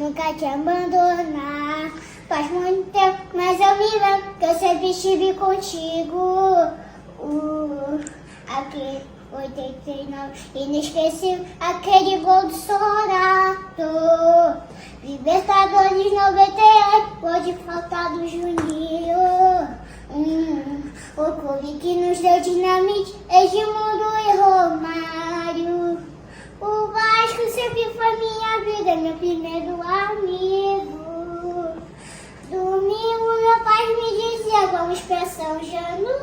nunca te abandonar. Faz muito tempo, mas eu me lembro que eu sempre estive contigo. Aquele 89, inesquecível, aquele gol do Sorato. Libertadores 98, pode faltar do Juninho. O clube que nos deu dinamite, Edmundo e Romário. O Vasco sempre foi minha vida, meu primeiro amigo. Domingo meu pai me dizia, vamos pra São Januário.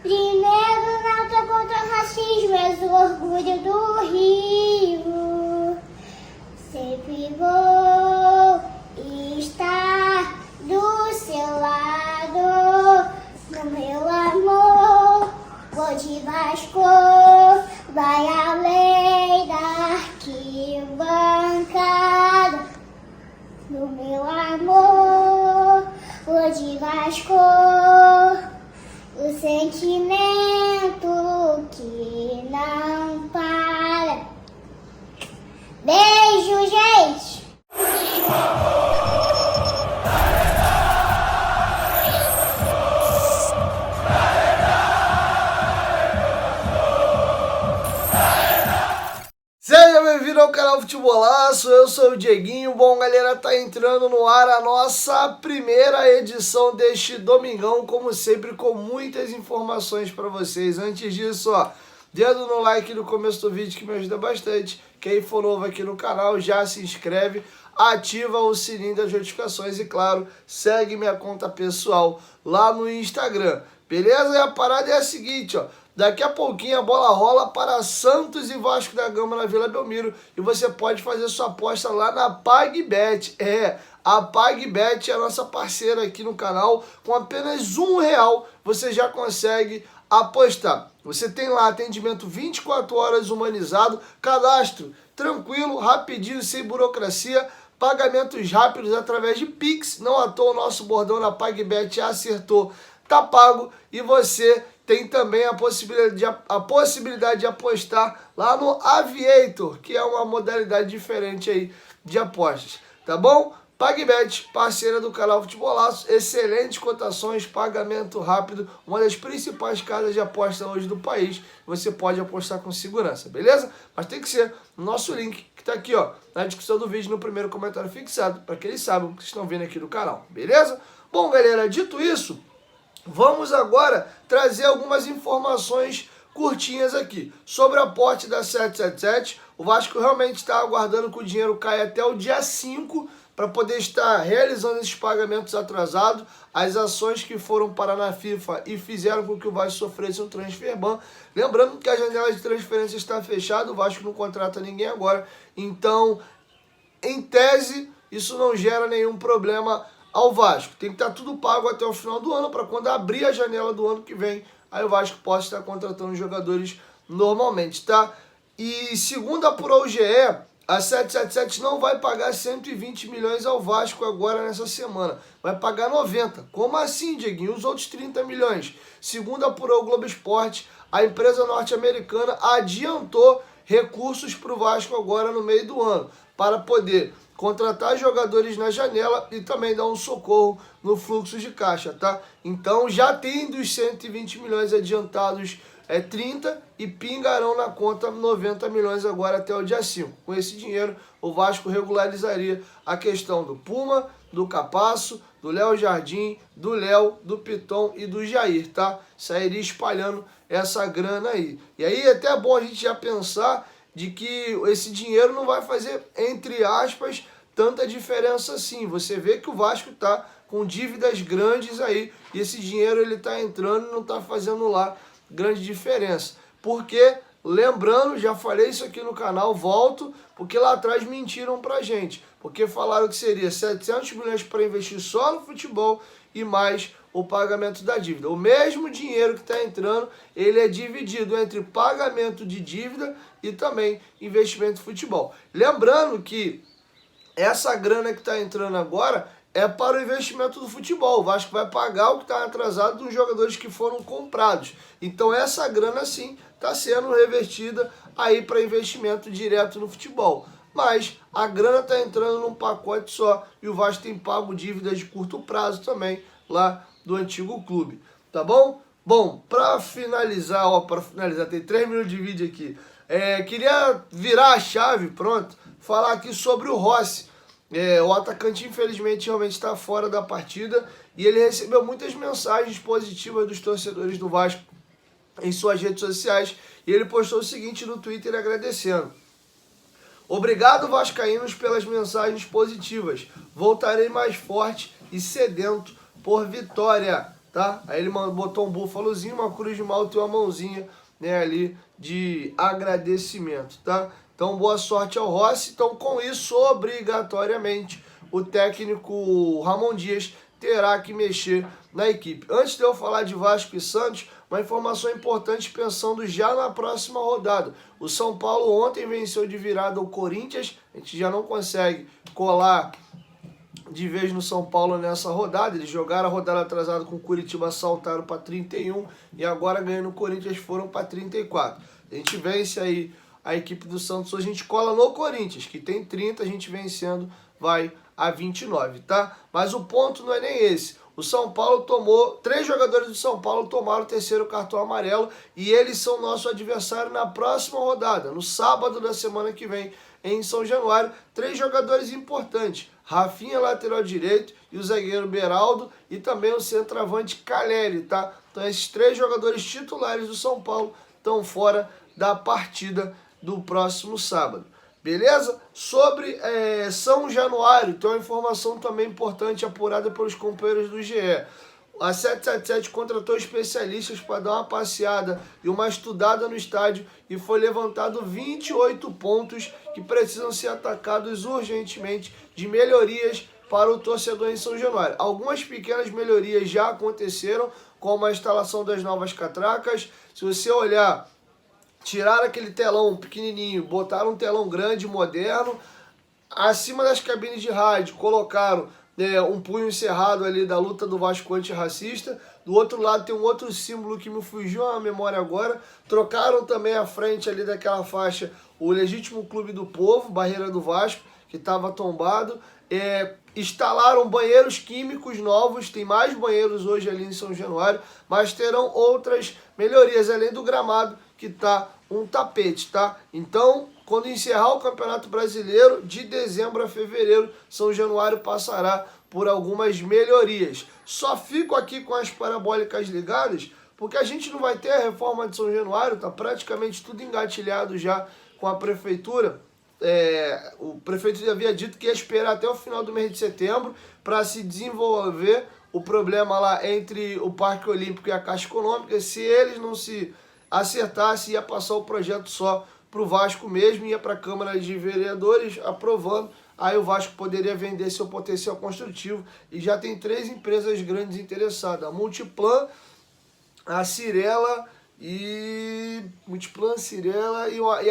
Primeiro luta contra o racismo, és o orgulho do Rio. Sempre vou estar do seu lado, no meu amor. Vou de Vasco, vai além da arquibancada. No meu amor, vou de Vasco, o sentimento que não para. Beijo, gente! Seja bem-vindo ao canal Futebolaço, eu sou o Dieguinho. Bom, galera, tá entrando no ar a nossa primeira edição deste domingão, como sempre, com muitas informações para vocês. Antes disso, ó, dedo no like no começo do vídeo que me ajuda bastante. Quem for novo aqui no canal, já se inscreve, ativa o sininho das notificações e, claro, segue minha conta pessoal lá no Instagram, beleza? E a parada é a seguinte, ó. Daqui a pouquinho a bola rola para Santos e Vasco da Gama na Vila Belmiro e você pode fazer sua aposta lá na PagBet. A PagBet é a nossa parceira aqui no canal. Com apenas R$1 você já consegue apostar. Você tem lá atendimento 24 horas humanizado, cadastro tranquilo, rapidinho, sem burocracia, pagamentos rápidos através de Pix. Não à toa o nosso bordão na PagBet acertou, tá pago, e você tem também a possibilidade de apostar lá no Aviator, que é uma modalidade diferente aí de apostas, tá bom? PagBet, parceira do canal Futebolaço, excelentes cotações, pagamento rápido, uma das principais casas de aposta hoje do país. Você pode apostar com segurança, beleza? Mas tem que ser no nosso link, que tá aqui, ó, na descrição do vídeo, no primeiro comentário fixado, para que eles saibam que vocês estão vendo aqui no canal, beleza? Bom, galera, dito isso, vamos agora trazer algumas informações curtinhas aqui sobre o aporte da 777. O Vasco realmente está aguardando que o dinheiro caia até o dia 5 para poder estar realizando esses pagamentos atrasados. As ações que foram parar na FIFA e fizeram com que o Vasco sofresse um transfer ban. Lembrando que a janela de transferência está fechada, o Vasco não contrata ninguém agora. Então, em tese, isso não gera nenhum problema ao Vasco. Tem que estar tudo pago até o final do ano, para quando abrir a janela do ano que vem, aí o Vasco possa estar contratando jogadores normalmente, tá? E segundo apurou o GE, a 777 não vai pagar 120 milhões ao Vasco agora nessa semana. Vai pagar 90. Como assim, Dieguinho? Os outros 30 milhões. Segundo apurou o Globo Esporte, a empresa norte-americana adiantou recursos para o Vasco agora no meio do ano, para poder contratar jogadores na janela e também dar um socorro no fluxo de caixa, tá? Então já tem dos 120 milhões adiantados 30 e pingarão na conta 90 milhões agora até o dia 5. Com esse dinheiro, o Vasco regularizaria a questão do Puma, do Capasso, do Léo Jardim, do Léo, do Piton e do Jair, tá? Sairia espalhando essa grana aí. E aí é até bom a gente já pensar de que esse dinheiro não vai fazer, entre aspas, tanta diferença assim. Você vê que o Vasco tá com dívidas grandes aí e esse dinheiro ele tá entrando e não tá fazendo lá grande diferença. Porque, lembrando, já falei isso aqui no canal, volto, porque lá atrás mentiram pra gente. Porque falaram que seria 700 milhões para investir só no futebol e mais o pagamento da dívida. O mesmo dinheiro que está entrando, ele é dividido entre pagamento de dívida e também investimento em futebol. Lembrando que essa grana que está entrando agora é para o investimento do futebol. O Vasco vai pagar o que está atrasado dos jogadores que foram comprados. Então essa grana sim está sendo revertida aí para investimento direto no futebol. mas a grana está entrando num pacote só e o Vasco tem pago dívidas de curto prazo também lá do antigo clube, tá bom? Bom, para finalizar, tem 3 minutos de vídeo aqui, queria virar a chave, pronto, falar aqui sobre o Rossi. O atacante infelizmente realmente está fora da partida e ele recebeu muitas mensagens positivas dos torcedores do Vasco em suas redes sociais e ele postou o seguinte no Twitter agradecendo: obrigado, vascaínos, pelas mensagens positivas, voltarei mais forte e sedento por vitória, tá? Aí ele botou um búfalozinho, uma cruz de malta e uma mãozinha, né, ali de agradecimento, tá? Então, boa sorte ao Rossi. Então, com isso, obrigatoriamente, o técnico Ramon Dias terá que mexer na equipe. Antes de eu falar de Vasco e Santos, uma informação importante pensando já na próxima rodada. O São Paulo ontem venceu de virada o Corinthians, a gente já não consegue colar de vez no São Paulo nessa rodada. Eles jogaram a rodada atrasada com o Curitiba, saltaram para 31 e agora ganhando o Corinthians foram para 34. A gente vence aí a equipe do Santos, a gente cola no Corinthians, que tem 30, a gente vencendo vai a 29, tá? Mas o ponto não é nem esse. O São Paulo tomou, 3 jogadores do São Paulo tomaram o 3º cartão amarelo e eles são nosso adversário na próxima rodada, no sábado da semana que vem, em São Januário. 3 jogadores importantes: Rafinha, lateral direito, e o zagueiro Beraldo, e também o centroavante Caleri, tá? Então esses 3 jogadores titulares do São Paulo estão fora da partida do próximo sábado. Beleza? Sobre São Januário, tem uma informação também importante apurada pelos companheiros do GE. A 777 contratou especialistas para dar uma passeada e uma estudada no estádio e foi levantado 28 pontos que precisam ser atacados urgentemente de melhorias para o torcedor em São Januário. Algumas pequenas melhorias já aconteceram, como a instalação das novas catracas. Se você olhar, tiraram aquele telão pequenininho, botaram um telão grande, moderno. Acima das cabines de rádio, colocaram um punho encerrado ali da luta do Vasco antirracista. Do outro lado tem um outro símbolo que me fugiu à memória agora. Trocaram também a frente ali daquela faixa, o Legítimo Clube do Povo, barreira do Vasco, que estava tombado. Instalaram banheiros químicos novos, tem mais banheiros hoje ali em São Januário, mas terão outras melhorias, além do gramado, que tá um tapete, tá? Então, quando encerrar o Campeonato Brasileiro, de dezembro a fevereiro, São Januário passará por algumas melhorias. Só fico aqui com as parabólicas ligadas, porque a gente não vai ter a reforma de São Januário, tá praticamente tudo engatilhado já com a prefeitura. O prefeito havia dito que ia esperar até o final do mês de setembro para se desenvolver o problema lá entre o Parque Olímpico e a Caixa Econômica. Se eles não se acertassem, ia passar o projeto só para o Vasco mesmo, ia para a Câmara de Vereadores aprovando, aí o Vasco poderia vender seu potencial construtivo e já tem 3 empresas grandes interessadas: a Multiplan, a Cirela e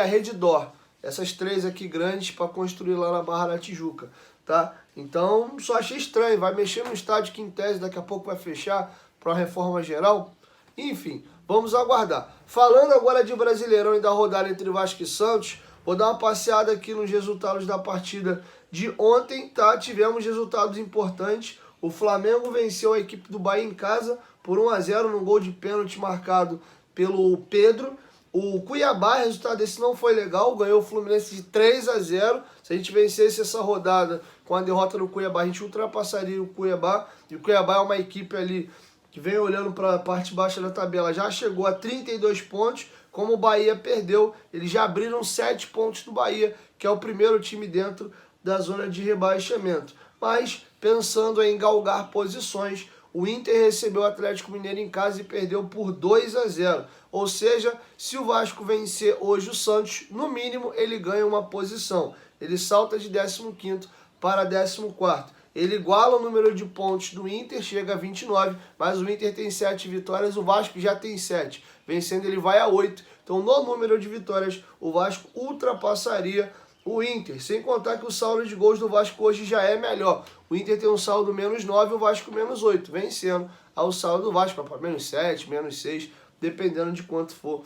a Redditor. Essas 3 aqui grandes para construir lá na Barra da Tijuca, tá? Então, só achei estranho, vai mexer no estádio que em tese daqui a pouco vai fechar para uma reforma geral. Enfim, vamos aguardar. Falando agora de Brasileirão e da rodada entre Vasco e Santos, vou dar uma passeada aqui nos resultados da partida de ontem, tá? Tivemos resultados importantes. O Flamengo venceu a equipe do Bahia em casa por 1-0 num gol de pênalti marcado pelo Pedro. O Cuiabá, resultado desse não foi legal, ganhou o Fluminense de 3-0. Se a gente vencesse essa rodada com a derrota do Cuiabá, a gente ultrapassaria o Cuiabá. E o Cuiabá é uma equipe ali que vem olhando para a parte baixa da tabela, já chegou a 32 pontos. Como o Bahia perdeu, eles já abriram 7 pontos do Bahia, que é o primeiro time dentro da zona de rebaixamento. Mas, pensando em galgar posições, o Inter recebeu o Atlético Mineiro em casa e perdeu por 2-0. Ou seja, se o Vasco vencer hoje o Santos, no mínimo ele ganha uma posição. Ele salta de 15º para 14º. Ele iguala o número de pontos do Inter, chega a 29, mas o Inter tem 7 vitórias, o Vasco já tem 7. Vencendo ele vai a 8. Então, no número de vitórias, o Vasco ultrapassaria o Inter. Sem contar que o saldo de gols do Vasco hoje já é melhor. O Inter tem um saldo -9, o Vasco -8, vencendo ao saldo do Vasco para -7, -6, dependendo de quanto for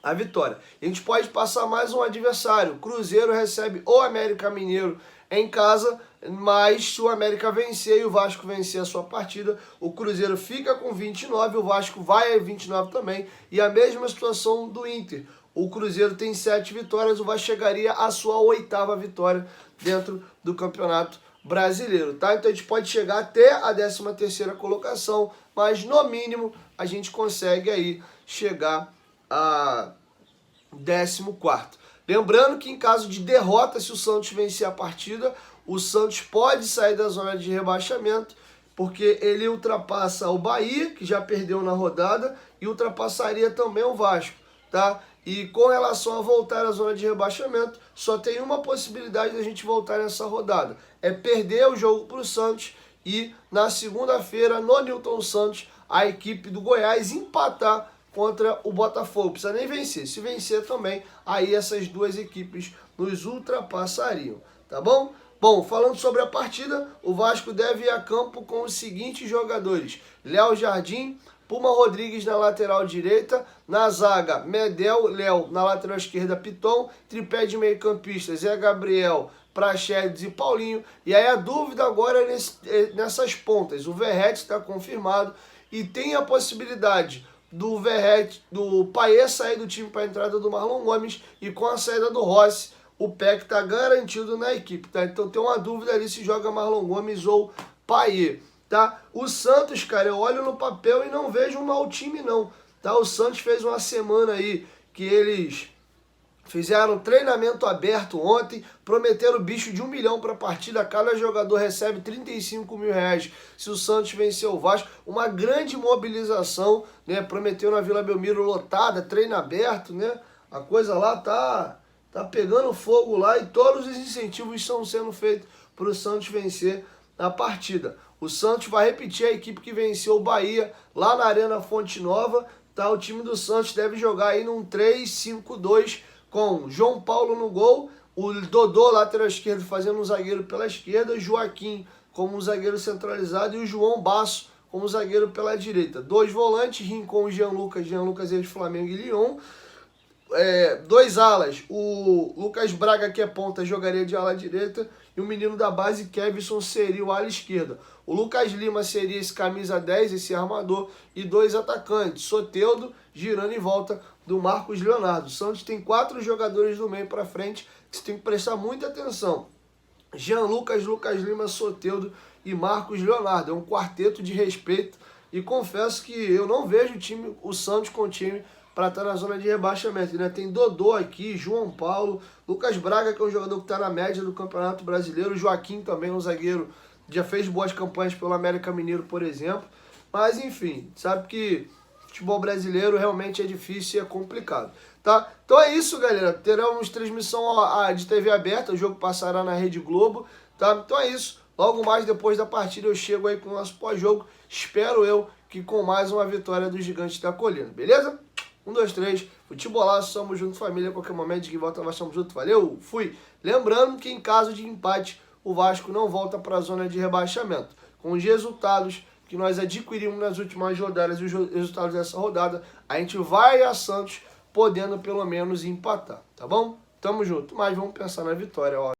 a vitória. A gente pode passar mais um adversário. O Cruzeiro recebe o América Mineiro em casa, mas se o América vencer e o Vasco vencer a sua partida, o Cruzeiro fica com 29, o Vasco vai a 29 também, e a mesma situação do Inter. O Cruzeiro tem 7 vitórias, o Vasco chegaria à sua 8ª vitória dentro do Campeonato Brasileiro, tá? Então a gente pode chegar até a 13ª colocação, mas no mínimo a gente consegue aí chegar a 14º. Lembrando que em caso de derrota, se o Santos vencer a partida, o Santos pode sair da zona de rebaixamento, porque ele ultrapassa o Bahia, que já perdeu na rodada, e ultrapassaria também o Vasco, tá? E com relação a voltar à zona de rebaixamento, só tem uma possibilidade da gente voltar nessa rodada. É perder o jogo para o Santos e na segunda-feira, no Newton Santos, a equipe do Goiás empatar contra o Botafogo. Precisa nem vencer. Se vencer também, aí essas duas equipes nos ultrapassariam, tá bom? Bom, falando sobre a partida, o Vasco deve ir a campo com os seguintes jogadores: Léo Jardim, Puma Rodrigues na lateral direita, na zaga Medel, Léo, na lateral esquerda Piton, tripé de meio-campistas Zé Gabriel, Praxedes e Paulinho. E aí a dúvida agora é nessas pontas. O Verratti está confirmado e tem a possibilidade do Verratti, do Payet sair do time para a entrada do Marlon Gomes, e com a saída do Rossi, o Peck está garantido na equipe, tá? Então tem uma dúvida ali se joga Marlon Gomes ou Payet, tá? O Santos, cara, eu olho no papel e não vejo um mau time não, tá? O Santos fez uma semana aí que eles fizeram treinamento aberto ontem, prometeram bicho de 1 milhão para a partida, cada jogador recebe 35 mil reais se o Santos vencer o Vasco, uma grande mobilização, né? Prometeu na Vila Belmiro lotada, treino aberto, né? A coisa lá tá pegando fogo lá e todos os incentivos estão sendo feitos para o Santos vencer a partida. O Santos vai repetir a equipe que venceu o Bahia lá na Arena Fonte Nova, tá? O time do Santos deve jogar aí num 3-5-2, com João Paulo no gol, o Dodô, lateral esquerdo, fazendo um zagueiro pela esquerda, Joaquim como um zagueiro centralizado e o João Basso como zagueiro pela direita. 2 volantes, Rincon e Jean Lucas ex Flamengo e Lyon. 2 alas, o Lucas Braga, que é ponta, jogaria de ala direita, e o menino da base, Kevson, seria o ala esquerda. O Lucas Lima seria esse camisa 10, esse armador, e 2 atacantes, Soteldo, girando em volta do Marcos Leonardo. O Santos tem 4 jogadores do meio para frente que você tem que prestar muita atenção: Jean Lucas, Lucas Lima, Soteldo e Marcos Leonardo. É um quarteto de respeito, e confesso que eu não vejo o Santos com time para estar na zona de rebaixamento, né? Tem Dodô aqui, João Paulo, Lucas Braga, que é um jogador que está na média do Campeonato Brasileiro, Joaquim também, um zagueiro, já fez boas campanhas pelo América Mineiro, por exemplo. Mas enfim, sabe que futebol brasileiro realmente é difícil e é complicado, tá? Então é isso, galera. Teremos transmissão de TV aberta, o jogo passará na Rede Globo, tá? Então é isso. Logo mais depois da partida eu chego aí com o nosso pós-jogo. Espero eu que com mais uma vitória do Gigante da Colina, beleza? 1, 2, 3, futebolaço, somos junto, família. A qualquer momento de que volta nós estamos junto, valeu, fui. Lembrando que em caso de empate, o Vasco não volta para a zona de rebaixamento. Com os resultados que nós adquirimos nas últimas rodadas e os resultados dessa rodada, a gente vai a Santos podendo pelo menos empatar, tá bom? Tamo junto, mas vamos pensar na vitória, ó.